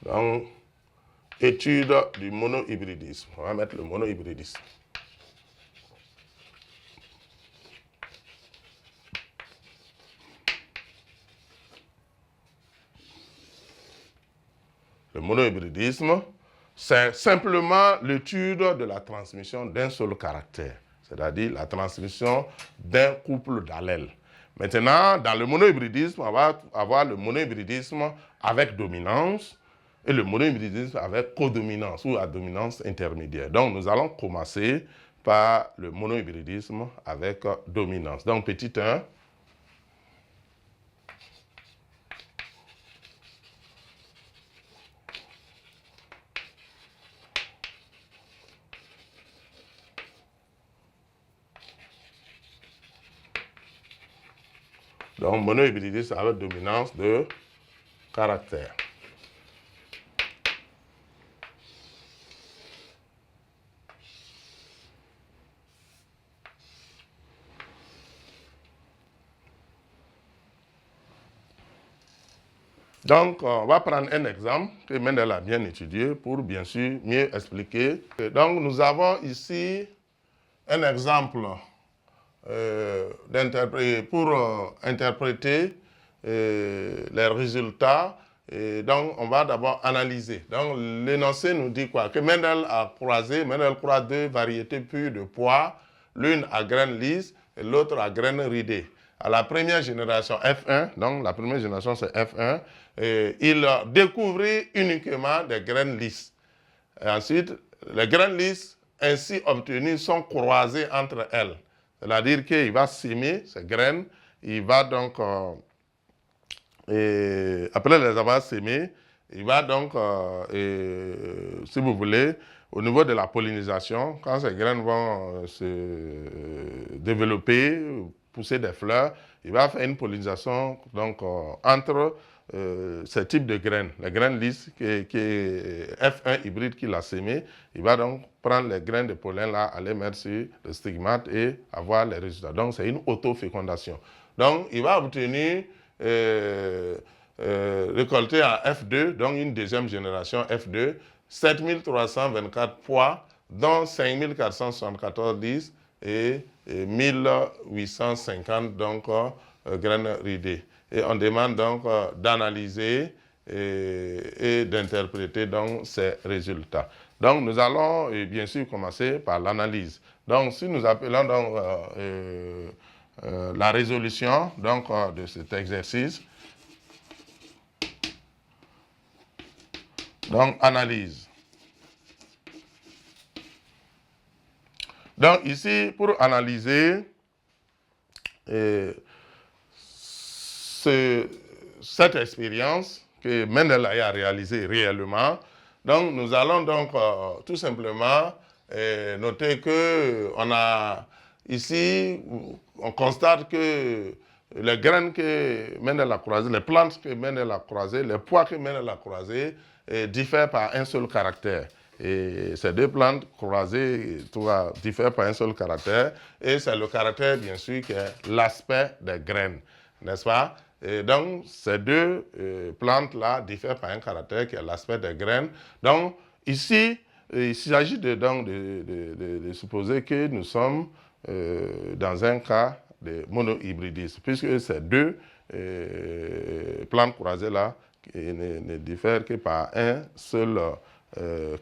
Donc, étude du monohybridisme. On va mettre le monohybridisme. Le monohybridisme, c'est simplement l'étude de la transmission d'un seul caractère, c'est-à-dire la transmission d'un couple d'allèles. Maintenant, dans le monohybridisme, on va avoir le monohybridisme avec dominance et le monohybridisme avec codominance ou à dominance intermédiaire. Donc, nous allons commencer par le monohybridisme avec dominance. Donc, petit 1. Donc, monohybridisme avec dominance de caractère. Donc, on va prendre un exemple que Mendel a bien étudié pour bien sûr mieux expliquer. Donc, nous avons ici un exemple pour interpréter les résultats. Et donc, on va d'abord analyser. Donc, l'énoncé nous dit quoi? Que Mendel croise deux variétés pures de pois, l'une à graines lisses et l'autre à graines ridées. À la première génération F1, donc la première génération c'est F1, il découvrit uniquement des graines lisses. Et ensuite, les graines lisses ainsi obtenues sont croisées entre elles. C'est-à-dire qu'il va s'aimer ces graines, il va donc, après les avoir sémées, il va donc, si vous voulez, au niveau de la pollinisation, quand ces graines vont se développer, pousser des fleurs, il va faire une pollinisation donc, entre ces types de graines. Les graines lisses, qui est F1 hybride qu'il a sémé, il va donc prendre les graines de pollen là, aller mettre sur le stigmate et avoir les résultats. Donc c'est une autofécondation. Donc il va obtenir récolté en F2, donc une deuxième génération F2, 7324 pois, dont 5474 lisses et 1850 donc, graines ridées. Et on demande donc d'analyser et d'interpréter donc ces résultats. Donc nous allons bien sûr commencer par l'analyse. Donc si nous appelons donc la résolution donc, de cet exercice, donc analyse. Donc ici, pour analyser cette expérience que Mendel a réalisée réellement, donc nous allons donc tout simplement noter que on a ici, on constate que les graines que Mendel a croisées, les plantes que Mendel a croisées, les pois que Mendel a croisés diffèrent par un seul caractère. Et ces deux plantes croisées diffèrent par un seul caractère, et c'est le caractère, bien sûr, qui est l'aspect des graines, n'est-ce pas? Et donc, ces deux plantes-là diffèrent par un caractère qui est l'aspect des graines. Donc, ici, il s'agit de supposer que nous sommes dans un cas de monohybridisme, puisque ces deux plantes croisées-là ne diffèrent que par un seul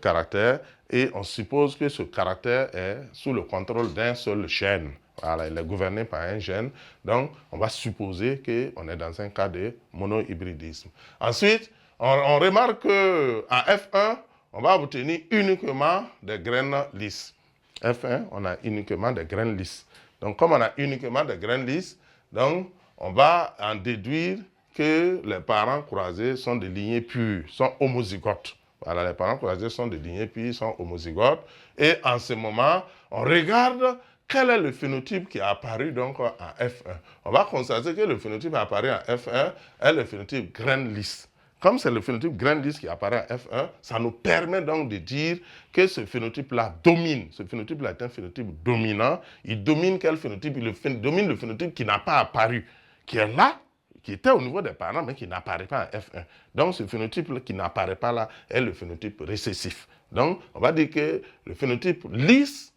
caractère, et on suppose que ce caractère est sous le contrôle d'un seul gène. Voilà, il est gouverné par un gène, donc on va supposer qu'on est dans un cas de monohybridisme. Ensuite, on remarque qu'en F1, on va obtenir uniquement des graines lisses. F1, on a uniquement des graines lisses. Donc comme on a uniquement des graines lisses, donc on va en déduire que les parents croisés sont de lignées pures, sont homozygotes. Voilà, les parents croisés sont de lignées pures, sont homozygotes. Et en ce moment, on regarde quel est le phénotype qui est apparu donc en F1. On va constater que le phénotype apparu en F1 est le phénotype graine lisse. Comme c'est le phénotype graine lisse qui apparaît en F1, ça nous permet donc de dire que ce phénotype-là domine. Ce phénotype-là est un phénotype dominant. Il domine quel phénotype? Il domine le phénotype qui n'a pas apparu, qui est là, qui était au niveau des parents, mais qui n'apparaît pas en F1. Donc, ce phénotype qui n'apparaît pas là est le phénotype récessif. Donc, on va dire que le phénotype lisse,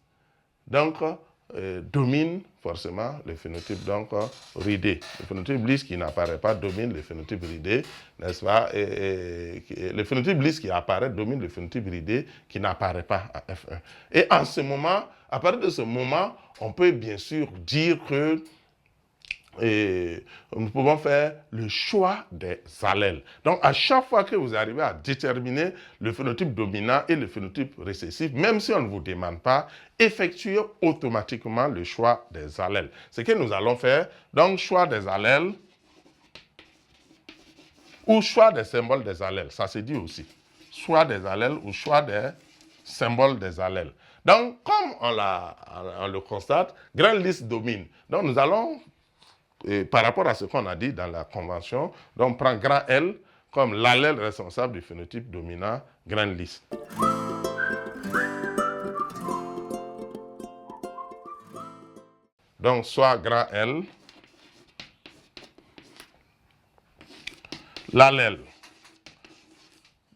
donc, domine forcément le phénotype donc, ridé. Le phénotype lisse qui n'apparaît pas domine le phénotype ridé, n'est-ce pas? Et le phénotype lisse qui apparaît domine le phénotype ridé qui n'apparaît pas en F1. Et en ce moment, à partir de ce moment, on peut bien sûr dire que nous pouvons faire le choix des allèles. Donc, à chaque fois que vous arrivez à déterminer le phénotype dominant et le phénotype récessif, même si on ne vous demande pas, effectuez automatiquement le choix des allèles. Ce que nous allons faire, donc, choix des allèles ou choix des symboles des allèles. Ça se dit aussi. Choix des allèles ou choix des symboles des allèles. Donc, comme on le constate, grande liste domine. Donc, nous allons par rapport à ce qu'on a dit dans la convention, donc on prend grand L comme l'allèle responsable du phénotype dominant grande lisse. Donc soit grand L, l'allèle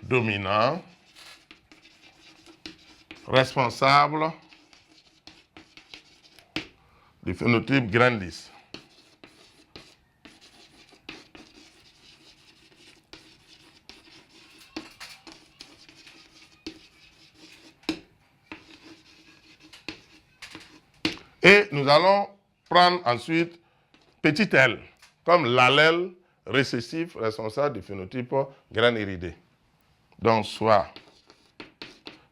dominant responsable du phénotype grande lisse. Et nous allons prendre ensuite petit l, comme l'allèle récessif responsable du phénotype graine iridée. Donc, soit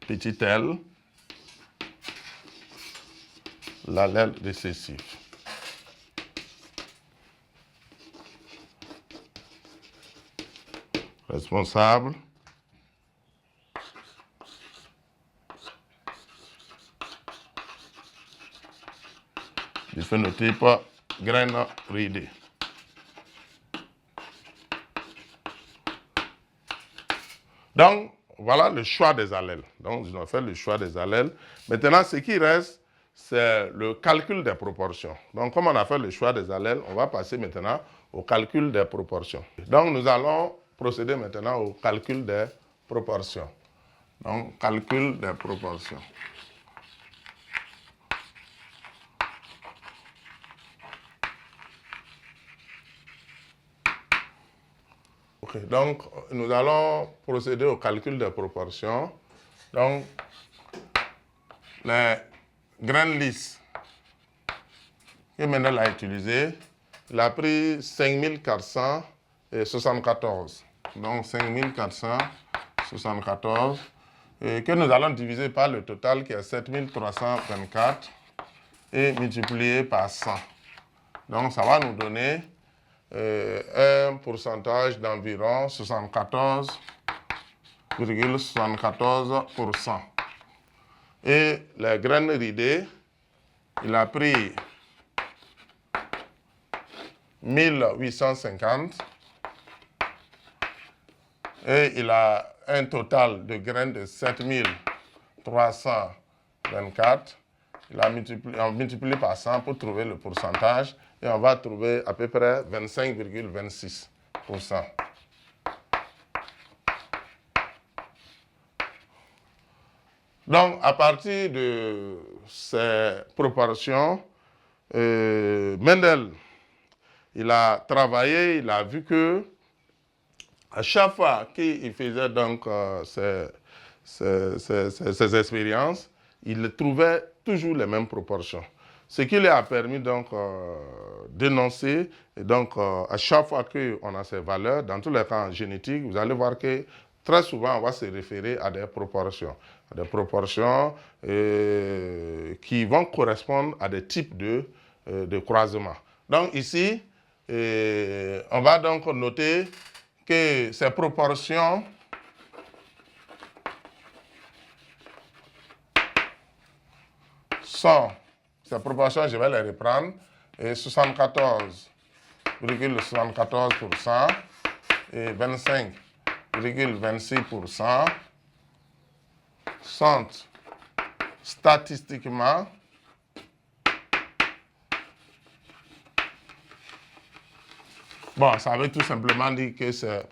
petit l, l'allèle récessif. Responsable du phénotype graine ridée. Donc, voilà le choix des allèles. Donc, nous avons fait le choix des allèles. Maintenant, ce qui reste, c'est le calcul des proportions. Donc, comme on a fait le choix des allèles, on va passer maintenant au calcul des proportions. Donc, nous allons procéder maintenant au calcul des proportions. Donc, calcul des proportions. Okay, donc, nous allons procéder au calcul des proportions. Donc, les graines lisses que Mendel a utilisées, il a pris 5474. Donc, 5474, que nous allons diviser par le total qui est 7324 et multiplier par 100. Donc, ça va nous donner un pourcentage d'environ 74,74%. Et les graines ridées, il a pris 1850 et il a un total de graines de 7324. Il a multiplié par 100 pour trouver le pourcentage et on va trouver à peu près 25,26%. Donc, à partir de ces proportions, Mendel, il a travaillé, il a vu que à chaque fois qu'il faisait donc ces expériences, il trouvait toujours les mêmes proportions. Ce qui lui a permis donc d'énoncer, et donc à chaque fois qu'on a ces valeurs, dans tous les cas en génétique, vous allez voir que très souvent on va se référer à des proportions qui vont correspondre à des types de croisements. Donc ici, on va donc noter que ces proportions sont, ces proportions, je vais les reprendre, 74,74% et 25,26% sont statistiquement Bon, ça veut tout simplement dire que c'est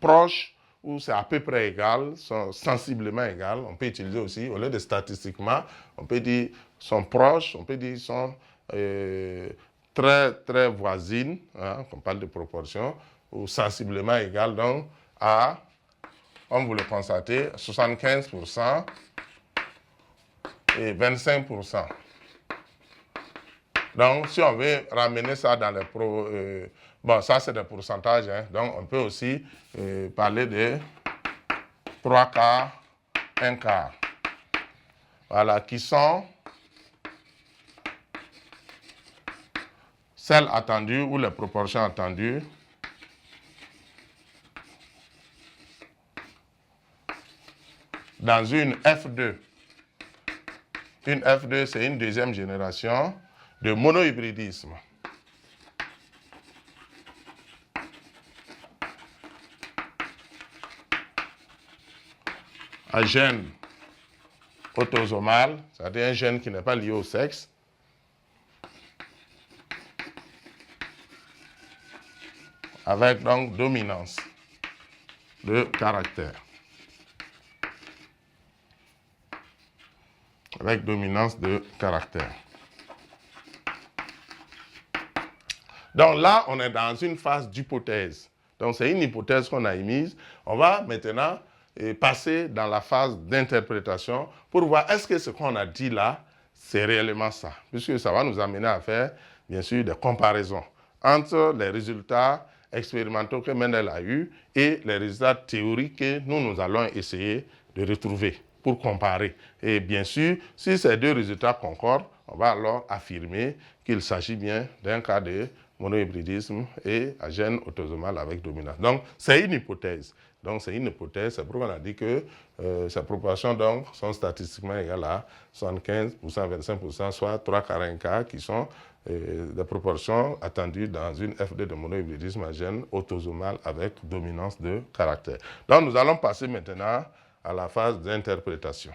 proche ou c'est à peu près égal, sont sensiblement égal. On peut utiliser aussi, au lieu de statistiquement, on peut dire sont proches, on peut dire sont très, très voisines, hein, on parle de proportion, ou sensiblement égal, donc à, comme vous le constatez, 75% et 25%. Donc, si on veut ramener ça dans les bon, ça c'est des pourcentages, hein, donc on peut aussi parler de 3 quarts, 1 quart. Voilà, qui sont celles attendues ou les proportions attendues dans une F2. Une F2, c'est une deuxième génération de monohybridisme. Un gène autosomal, c'est-à-dire un gène qui n'est pas lié au sexe, avec donc dominance de caractère. Avec dominance de caractère. Donc là, on est dans une phase d'hypothèse. Donc c'est une hypothèse qu'on a émise. On va maintenant passer dans la phase d'interprétation pour voir est-ce que ce qu'on a dit là, c'est réellement ça. Puisque ça va nous amener à faire, bien sûr, des comparaisons entre les résultats expérimentaux que Mendel a eus et les résultats théoriques que nous allons essayer de retrouver pour comparer. Et bien sûr, si ces deux résultats concordent, on va alors affirmer qu'il s'agit bien d'un cas de monohybridisme et à gène autosomal avec dominance. Donc, c'est une hypothèse. Donc, c'est une hypothèse. C'est pourquoi on a dit que ces proportions donc, sont statistiquement égales à 75%, 25%, soit 3 quarts, 1 quart, qui sont des proportions attendues dans une F2 de monohybridisme à gène autosomal avec dominance de caractère. Donc, nous allons passer maintenant à la phase d'interprétation.